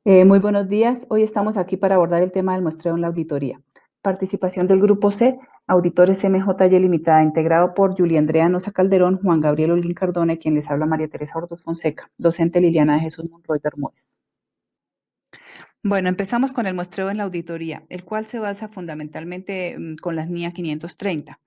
Muy buenos días. Hoy estamos aquí para abordar el tema del muestreo en la auditoría. Participación del Grupo C, Auditores MJY Limitada, integrado por Julia Andrea Noza Calderón, Juan Gabriel Holguín Cardona y quien les habla María Teresa Orduz Fonseca, docente Liliana de Jesús Monroy Bermúdez. Bueno, empezamos con el muestreo en la auditoría, el cual se basa fundamentalmente con las NIA 530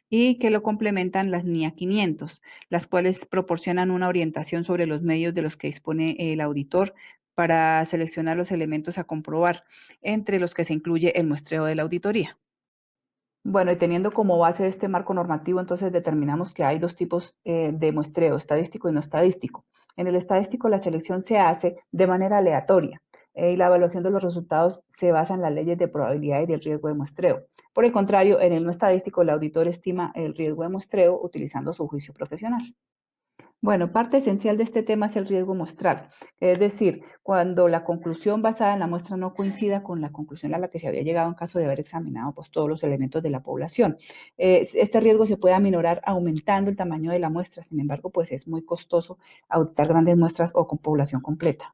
y que lo complementan las NIA 500, las cuales proporcionan una orientación sobre los medios de los que dispone el auditor para seleccionar los elementos a comprobar, entre los que se incluye el muestreo de la auditoría. Bueno, y teniendo como base este marco normativo, entonces determinamos que hay dos tipos de muestreo, estadístico y no estadístico. En el estadístico, la selección se hace de manera aleatoria y la evaluación de los resultados se basa en las leyes de probabilidad y del riesgo de muestreo. Por el contrario, en el no estadístico, el auditor estima el riesgo de muestreo utilizando su juicio profesional. Bueno, parte esencial de este tema es el riesgo muestral, es decir, cuando la conclusión basada en la muestra no coincida con la conclusión a la que se había llegado en caso de haber examinado pues, todos los elementos de la población. Este riesgo se puede aminorar aumentando el tamaño de la muestra, sin embargo, pues es muy costoso auditar grandes muestras o con población completa.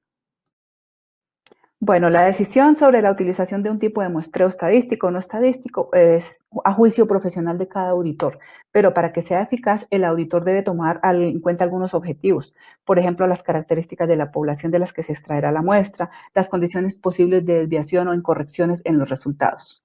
Bueno, la decisión sobre la utilización de un tipo de muestreo estadístico o no estadístico es a juicio profesional de cada auditor, pero para que sea eficaz, el auditor debe tomar en cuenta algunos objetivos, por ejemplo, las características de la población de las que se extraerá la muestra, las condiciones posibles de desviación o incorrecciones en los resultados.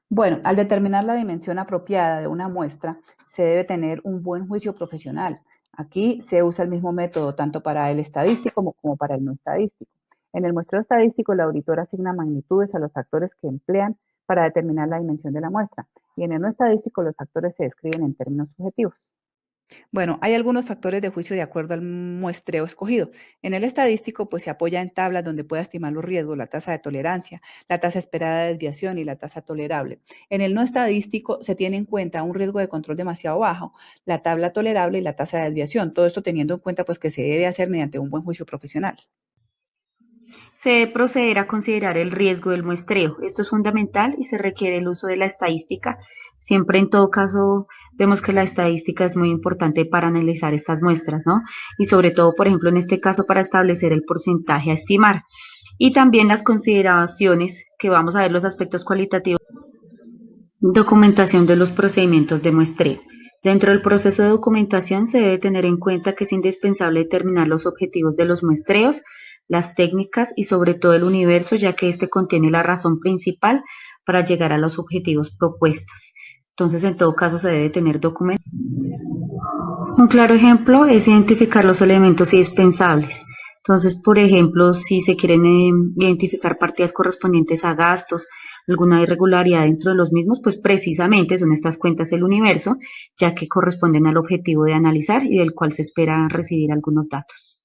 Bueno, al determinar la dimensión apropiada de una muestra, se debe tener un buen juicio profesional. Aquí se usa el mismo método tanto para el estadístico como para el no estadístico. En el muestreo estadístico, el auditor asigna magnitudes a los factores que emplean para determinar la dimensión de la muestra, y en el no estadístico los factores se describen en términos subjetivos. Bueno, hay algunos factores de juicio de acuerdo al muestreo escogido. En el estadístico, pues se apoya en tablas donde pueda estimar los riesgos, la tasa de tolerancia, la tasa esperada de desviación y la tasa tolerable. En el no estadístico se tiene en cuenta un riesgo de control demasiado bajo, la tabla tolerable y la tasa de desviación. Todo esto teniendo en cuenta pues que se debe hacer mediante un buen juicio profesional. Se debe proceder a considerar el riesgo del muestreo. Esto es fundamental y se requiere el uso de la estadística. Siempre en todo caso vemos que la estadística es muy importante para analizar estas muestras, ¿no? Y sobre todo, por ejemplo, en este caso para establecer el porcentaje a estimar. Y también las consideraciones que vamos a ver los aspectos cualitativos. Documentación de los procedimientos de muestreo. Dentro del proceso de documentación se debe tener en cuenta que es indispensable determinar los objetivos de los muestreos, las técnicas y sobre todo el universo, ya que este contiene la razón principal para llegar a los objetivos propuestos. Entonces, en todo caso, se debe tener documento. Un claro ejemplo es identificar los elementos indispensables. Entonces, por ejemplo, si se quieren identificar partidas correspondientes a gastos, alguna irregularidad dentro de los mismos, pues precisamente son estas cuentas del universo, ya que corresponden al objetivo de analizar y del cual se espera recibir algunos datos.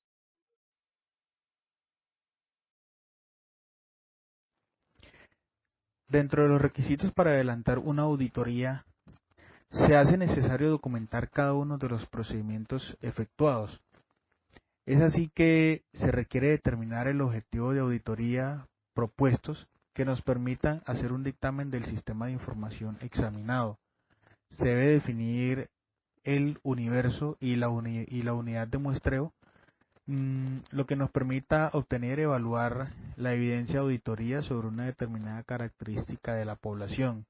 Dentro de los requisitos para adelantar una auditoría, se hace necesario documentar cada uno de los procedimientos efectuados. Es así que se requiere determinar el objetivo de auditoría propuestos que nos permitan hacer un dictamen del sistema de información examinado. Se debe definir el universo y la unidad de muestreo, lo que nos permita obtener y evaluar la evidencia de auditoría sobre una determinada característica de la población.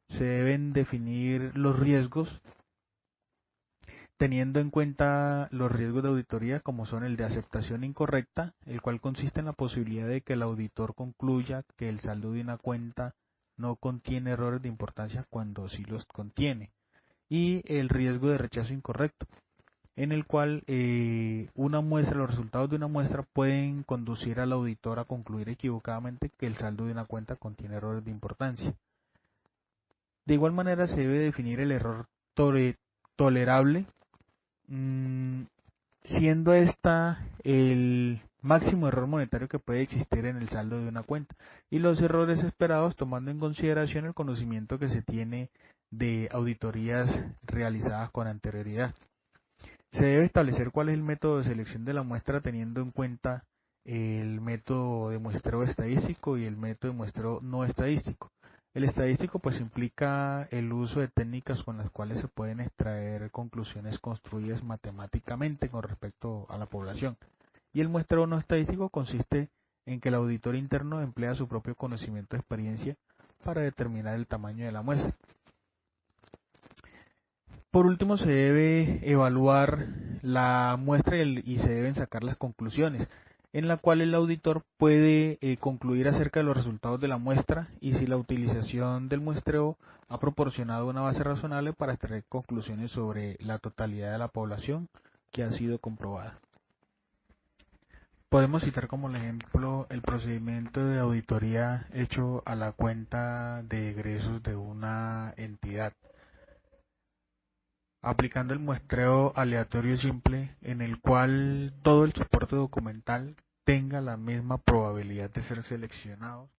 Se deben definir los riesgos, teniendo en cuenta los riesgos de auditoría como son el de aceptación incorrecta, el cual consiste en la posibilidad de que el auditor concluya que el saldo de una cuenta no contiene errores de importancia cuando sí los contiene, y el riesgo de rechazo incorrecto, en el cual los resultados de una muestra pueden conducir al auditor a concluir equivocadamente que el saldo de una cuenta contiene errores de importancia. De igual manera se debe definir el error tolerable, siendo esta el máximo error monetario que puede existir en el saldo de una cuenta, y los errores esperados tomando en consideración el conocimiento que se tiene de auditorías realizadas con anterioridad. Se debe establecer cuál es el método de selección de la muestra teniendo en cuenta el método de muestreo estadístico y el método de muestreo no estadístico. El estadístico pues implica el uso de técnicas con las cuales se pueden extraer conclusiones construidas matemáticamente con respecto a la población. Y el muestreo no estadístico consiste en que el auditor interno emplea su propio conocimiento de experiencia para determinar el tamaño de la muestra. Por último, se debe evaluar la muestra y se deben sacar las conclusiones, en la cual el auditor puede concluir acerca de los resultados de la muestra y si la utilización del muestreo ha proporcionado una base razonable para extraer conclusiones sobre la totalidad de la población que ha sido comprobada. Podemos citar como ejemplo el procedimiento de auditoría hecho a la cuenta de egresos de una entidad, aplicando el muestreo aleatorio simple en el cual todo el soporte documental tenga la misma probabilidad de ser seleccionado